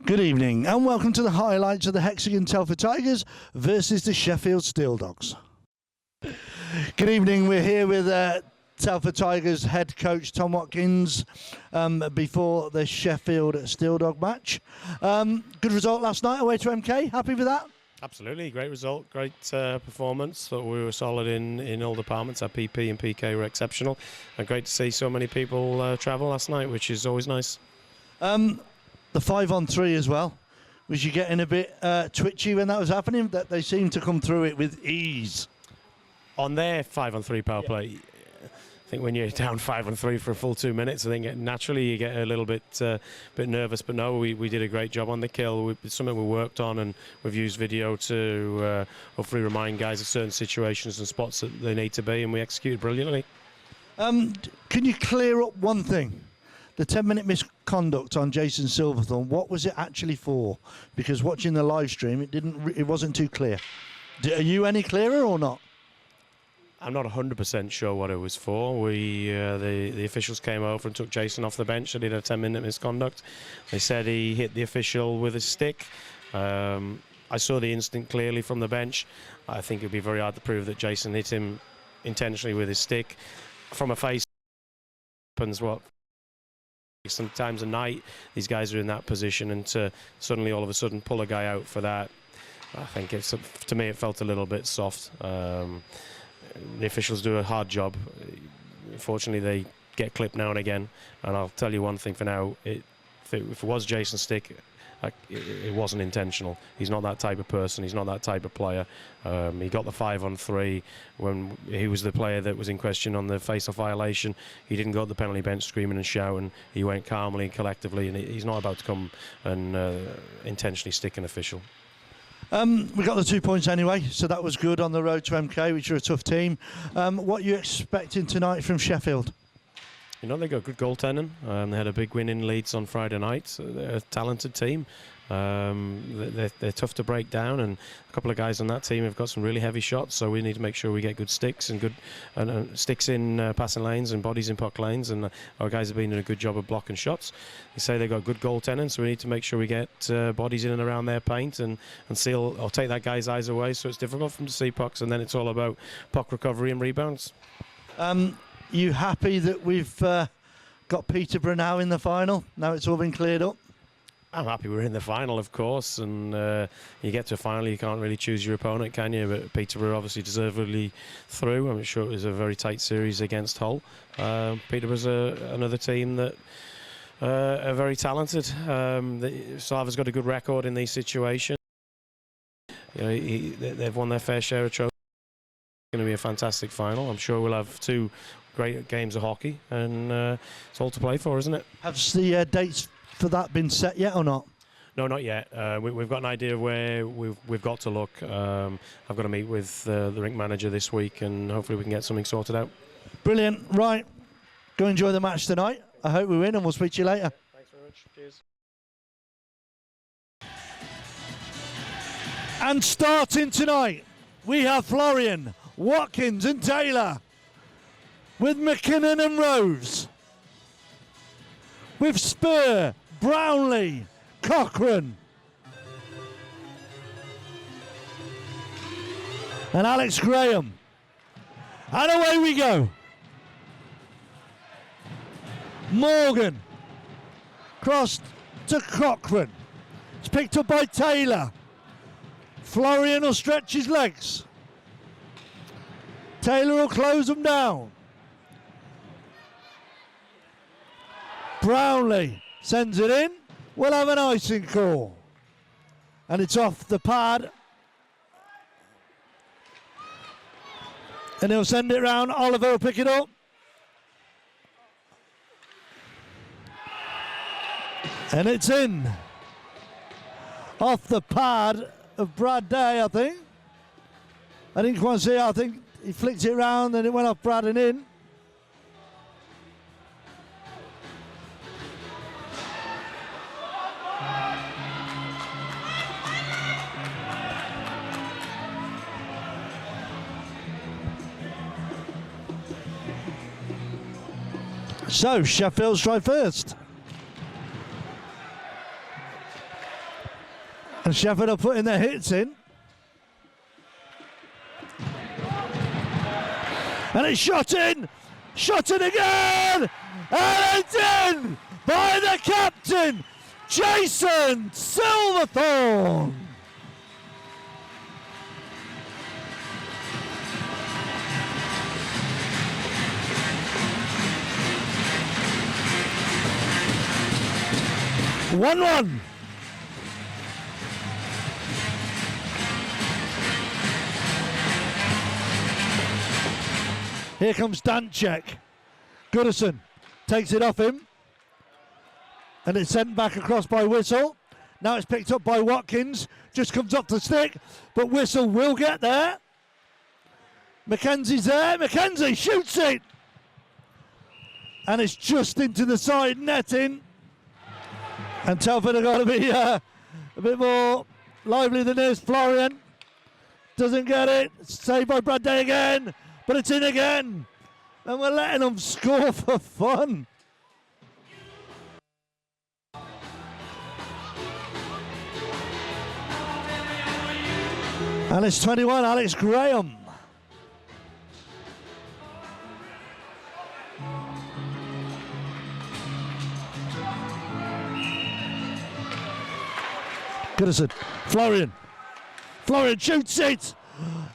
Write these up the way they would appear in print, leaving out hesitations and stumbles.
Good evening and welcome to the highlights of the Hexagon Telford Tigers versus the Sheffield Steeldogs. Good evening, we're here with Telford Tigers head coach Tom Watkins before the Sheffield Steeldog match. Good result last night away to MK, happy with that? Absolutely, great result, great performance. Thought we were solid in all departments. Our PP and PK were exceptional, and great to see so many people travel last night, which is always nice. The 5-on-3 as well. Was you getting a bit twitchy when that was happening? That they seemed to come through it with ease. On their 5-on-3 power play, I think when you're down 5-on-3 for a full 2 minutes, I think naturally you get a little bit nervous. But no, we did a great job on the kill. It's something we worked on, and we've used video to hopefully remind guys of certain situations and spots that they need to be, and we executed brilliantly. Can you clear up one thing? The 10-minute misconduct on Jason Silverthorne, what was it actually for? Because watching the live stream, it wasn't too clear. Are you any clearer or not? I'm not 100% sure what it was for. The officials came over and took Jason off the bench. They did a 10-minute misconduct. They said he hit the official with a stick. I saw the instant clearly from the bench. I think it would be very hard to prove that Jason hit him intentionally with his stick. From a face, happens what? Sometimes a night, these guys are in that position, and to suddenly all of a sudden pull a guy out for that, I think to me it felt a little bit soft. The officials do a hard job. Unfortunately, they get clipped now and again, and I'll tell you one thing for now, if it was Jason's stick, it wasn't intentional. He's not that type of person. He's not that type of player. He got the 5-on-3 when he was the player that was in question on the face-off violation. He didn't go to the penalty bench screaming and shouting. He went calmly and collectively, and he's not about to come and intentionally stick an official. We got the 2 points anyway, so that was good on the road to MK, which are a tough team. What are you expecting tonight from Sheffield? You know, they got good goaltending. They had a big win in Leeds on Friday night. So they're a talented team. They're tough to break down, and a couple of guys on that team have got some really heavy shots. So we need to make sure we get good sticks and good sticks in passing lanes and bodies in puck lanes. And our guys have been doing a good job of blocking shots. They say they've got good goaltending, so we need to make sure we get bodies in and around their paint and seal or take that guy's eyes away. So it's difficult for them to see pucks, and then it's all about puck recovery and rebounds. You happy that we've got Peterborough now in the final? Now it's all been cleared up? I'm happy we're in the final, of course, and you get to a final, you can't really choose your opponent, can you? But Peterborough obviously deservedly through. I'm sure it was a very tight series against Hull. Peterborough's another team that are very talented. Slava's got a good record in these situations. You know, they've won their fair share of trophies. It's going to be a fantastic final. I'm sure we'll have two great games of hockey, and it's all to play for, isn't it? Have the dates for that been set yet or not? No, not yet. We've got an idea of where we've got to look. I've got to meet with the rink manager this week, and hopefully we can get something sorted out. Brilliant. Right, go enjoy the match tonight. I hope we win, and we'll speak to you later. Thanks very much. Cheers. And starting tonight, we have Florian, Watkins and Taylor, with McKinnon and Rose, with Spur, Brownlee, Cochrane, and Alex Graham. And away we go. Morgan, crossed to Cochrane. It's picked up by Taylor. Florian will stretch his legs. Taylor will close them down. Brownlee sends it in. We'll have an icing call. And it's off the pad. And he'll send it round. Oliver will pick it up. And it's in. Off the pad of Brad Day, I think. I didn't quite see it. I think he flicked it round and it went off Brad and in. So Sheffield's try first. And Sheffield are putting their hits in. And it's shot in again, and it's in by the captain, Jason Silverthorne. One. Here comes Danchek. Goodison takes it off him. And it's sent back across by Whistle. Now it's picked up by Watkins. Just comes up the stick. But Whistle will get there. Mackenzie's there. Mackenzie shoots it. And it's just into the side netting. And Telford have got to be a bit more lively than this. Florian doesn't get it. Saved by Bradday again. But it's in again, and we're letting them score for fun. And it's 21, Alex Graham. Goodison, Florian shoots it,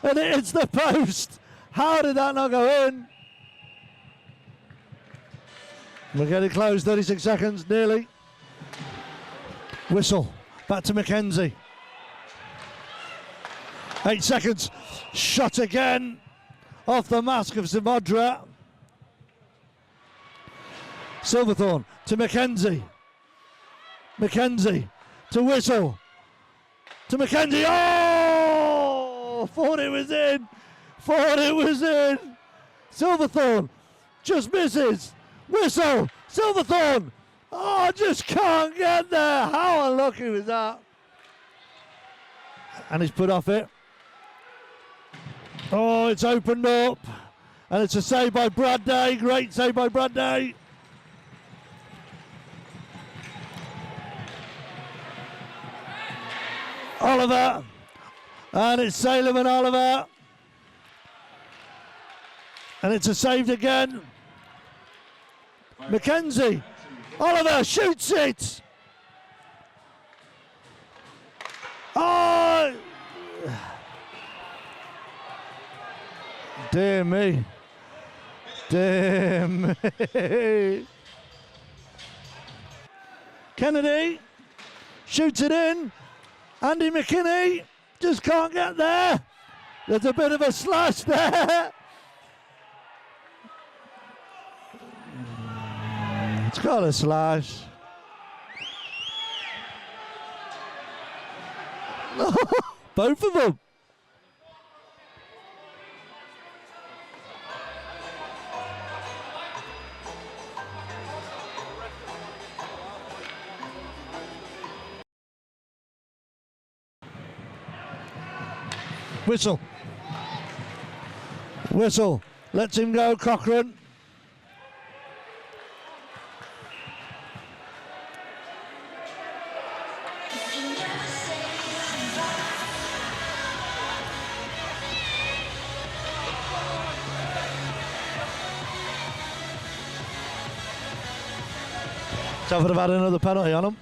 and it hits the post. How did that not go in? We're getting close, 36 seconds, nearly. Whistle, back to Mackenzie. 8 seconds, shot again, off the mask of Zamodra. Silverthorne to Mackenzie. Mackenzie to Whistle. To Mackenzie, oh! Thought it was in. Silverthorne just misses. Whistle, Silverthorne. Oh, just can't get there. How unlucky was that? And he's put off it. Oh, it's opened up. And it's a save by Bradday. Great save by Bradday. Oliver. And it's Salem and Oliver. And it's a saved again. Mackenzie. Oliver shoots it. Oh! Dear me. Kennedy shoots it in. Andy McKinney just can't get there. There's a bit of a slash there. It's got a slash. Both of them. Whistle. Whistle. Lets him go, Cochrane. Telford have had another penalty on him.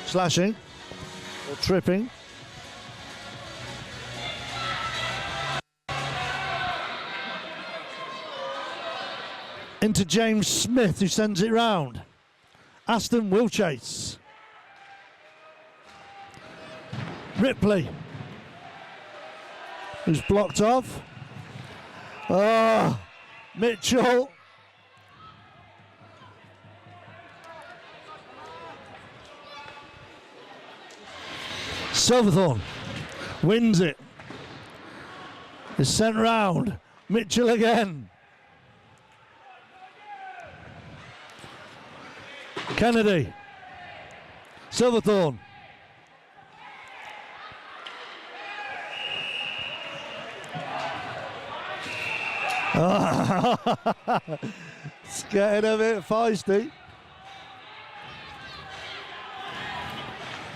Slashing or tripping. Into James Smith, who sends it round. Aston will chase. Ripley, who's blocked off. Oh, Mitchell. Silverthorne wins it. Is sent round. Mitchell again. Kennedy. Silverthorne. It's getting a bit feisty.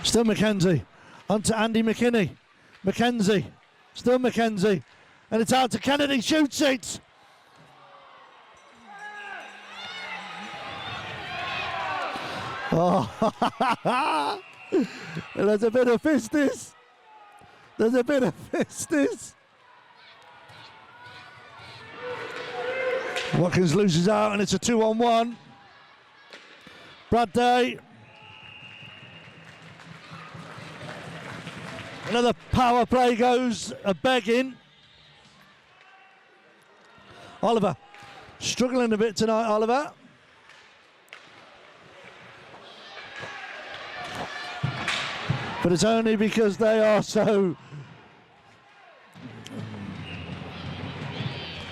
Still Mackenzie. On to Andy McKinney. Mackenzie. Still Mackenzie. And it's out to Kennedy. Shoots it. Oh, there's a bit of fisties. There's a bit of fisties. Watkins loses out and it's a 2-on-1. Brad Day. Another power play goes a begging. Oliver. Struggling a bit tonight, Oliver. But it's only because they are so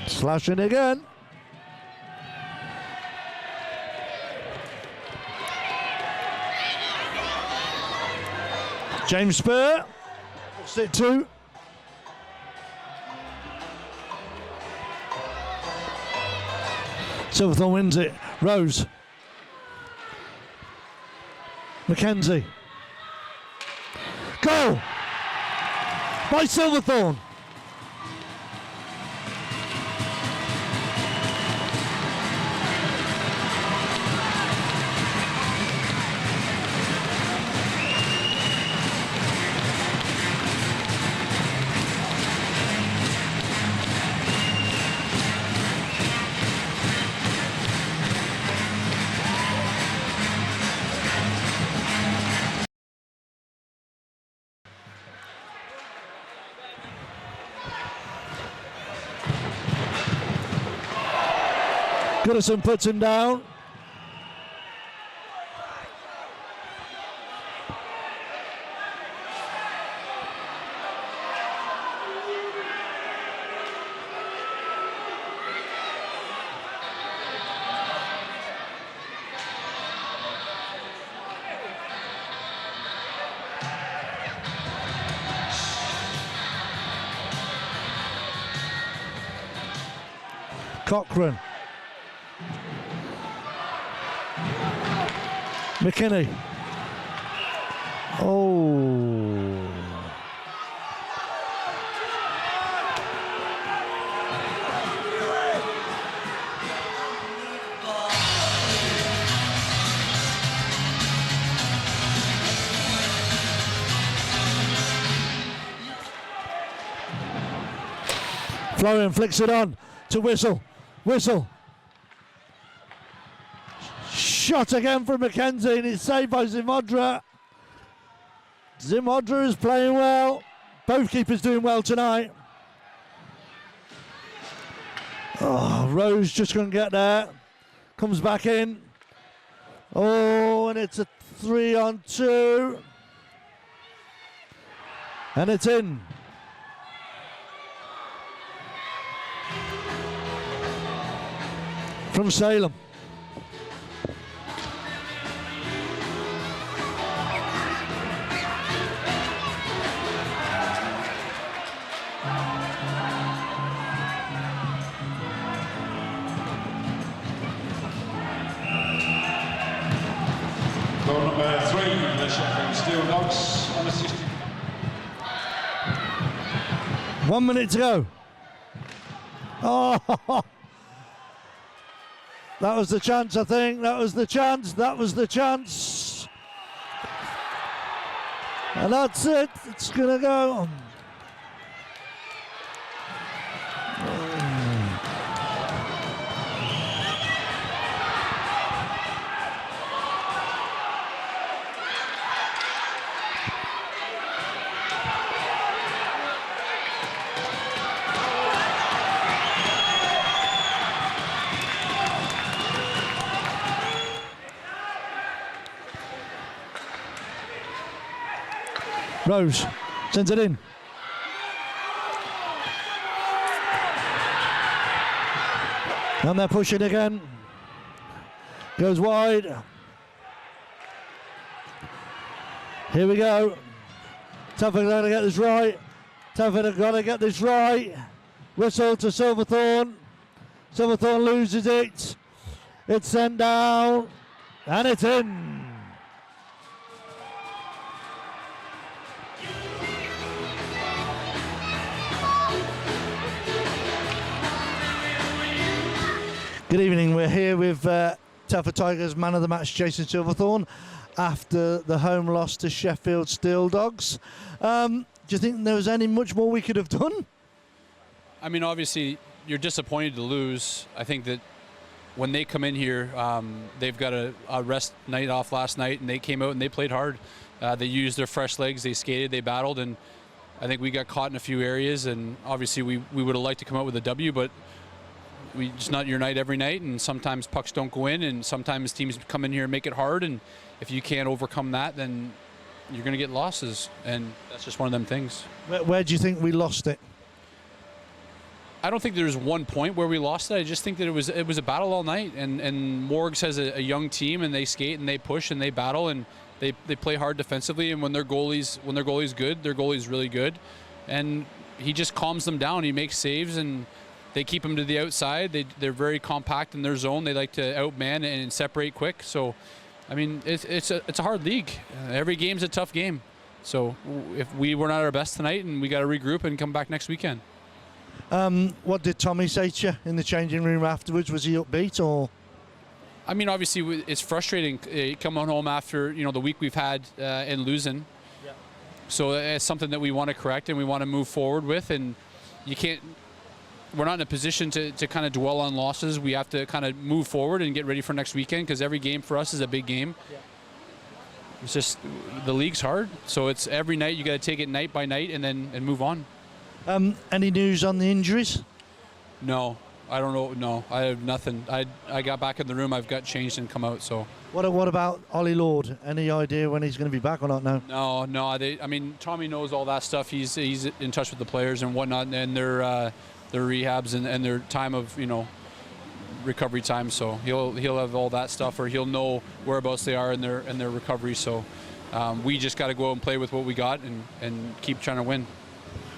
slashing again. James Spur, sit 2. Silverthorne wins it. Rose. Mackenzie. Goal by Silverthorne. Goodison puts him down. Cochrane. McKinney. Oh. Florian flicks it on to Whistle. Whistle. Shot again from Mackenzie and it's saved by Zimodra. Zimodra is playing well. Both keepers doing well tonight. Oh, Rose just couldn't get there. Comes back in. Oh, and it's a 3-on-2. And it's in. From Salem. Goal number 3 for the Sheffield Steeldogs, unassisted. 1 minute to go. Oh, that was the chance, I think. That was the chance. That was the chance. And that's it. It's going to go. Rose sends it in. And they're pushing again. Goes wide. Here we go. Telford got to get this right. Telford have got to get this right. Whistle to Silverthorne. Silverthorne loses it. It's sent down. And it's in. here with Telford Tigers man of the match Jason Silverthorne after the home loss to Sheffield Steeldogs. Do you think there was any much more we could have done? I mean, obviously, you're disappointed to lose. I think that when they come in here, they've got a rest night off last night, and they came out and they played hard. They used their fresh legs, they skated, they battled, and I think we got caught in a few areas, and obviously we would have liked to come out with a W, but it's not your night every night, and sometimes pucks don't go in, and sometimes teams come in here and make it hard, and if you can't overcome that, then you're going to get losses, and that's just one of them things. Where do you think we lost it? I don't think there's one point where we lost it. I just think that it was a battle all night, and Morgs has a young team, and they skate and they push and they battle and they play hard defensively. And when their goalie's good, their goalie's really good, and he just calms them down. He makes saves and they keep him to the outside. They're very compact in their zone. They like to outman and separate quick. So, I mean, it's a hard league. Every game's a tough game. So if we were not our best tonight, and we got to regroup and come back next weekend. What did Tommy say to you in the changing room afterwards? Was he upbeat or? I mean, obviously it's frustrating coming home after the week we've had and losing. Yeah. So it's something that we want to correct and we want to move forward with. And we're not in a position to kind of dwell on losses. We have to kind of move forward and get ready for next weekend, because every game for us is a big game. Yeah. It's just the league's hard, so it's every night you got to take it night by night and move on. Any news on the injuries? No, I don't know. No, I have nothing. I got back in the room. I've got changed and come out. So. What about Ollie Lord? Any idea when he's going to be back or not now? No. I mean, Tommy knows all that stuff. He's in touch with the players and whatnot, and their rehabs and their time of recovery time. So he'll have all that stuff, or he'll know whereabouts they are in their recovery. So we just got to go out and play with what we got and keep trying to win.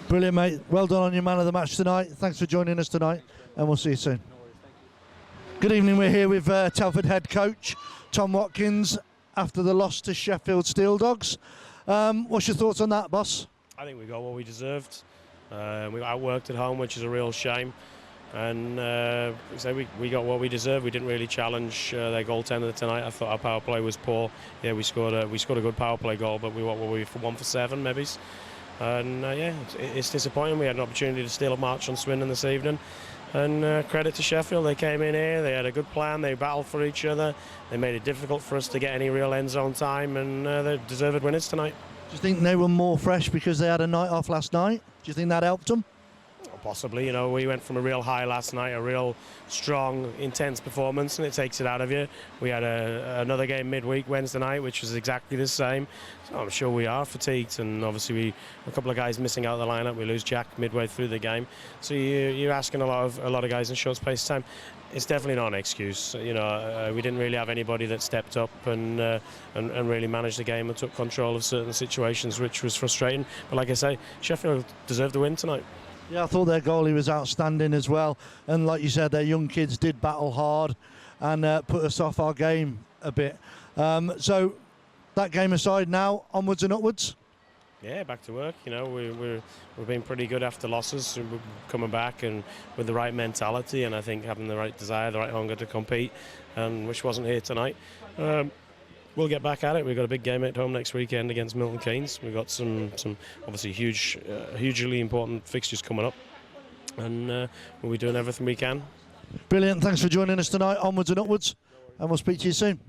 Brilliant, mate. Well done on your man of the match tonight. Thanks for joining us tonight, and we'll see you soon. No worries, thank you. Good evening. We're here with Telford head coach Tom Watkins after the loss to Sheffield Steeldogs. What's your thoughts on that, boss? I think we got what we deserved. We outworked at home, which is a real shame. And so we got what we deserved. We didn't really challenge their goaltender tonight. I thought our power play was poor. Yeah, we scored a good power play goal, but we were 1 for 7 maybe. And it's disappointing. We had an opportunity to steal a march on Swindon this evening. And credit to Sheffield, they came in here, they had a good plan, they battled for each other, they made it difficult for us to get any real end zone time, and they're deserved winners tonight. Do you think they were more fresh because they had a night off last night? Do you think that helped them? Possibly. We went from a real high last night, a real strong, intense performance, and it takes it out of you. We had another game midweek Wednesday night, which was exactly the same. So I'm sure we are fatigued, and obviously a couple of guys missing out of the lineup. We lose Jack midway through the game, so you're asking a lot of guys in short space of time. It's definitely not an excuse. We didn't really have anybody that stepped up and really managed the game and took control of certain situations, which was frustrating. But like I say, Sheffield deserved the win tonight. Yeah, I thought their goalie was outstanding as well. And like you said, their young kids did battle hard and put us off our game a bit. So that game aside now, onwards and upwards? Yeah, back to work. We've been pretty good after losses. We're coming back and with the right mentality, and I think having the right desire, the right hunger to compete, which wasn't here tonight. We'll get back at it. We've got a big game at home next weekend against Milton Keynes. We've got some obviously hugely important fixtures coming up, and we'll be doing everything we can. Brilliant. Thanks for joining us tonight. Onwards and upwards, and we'll speak to you soon.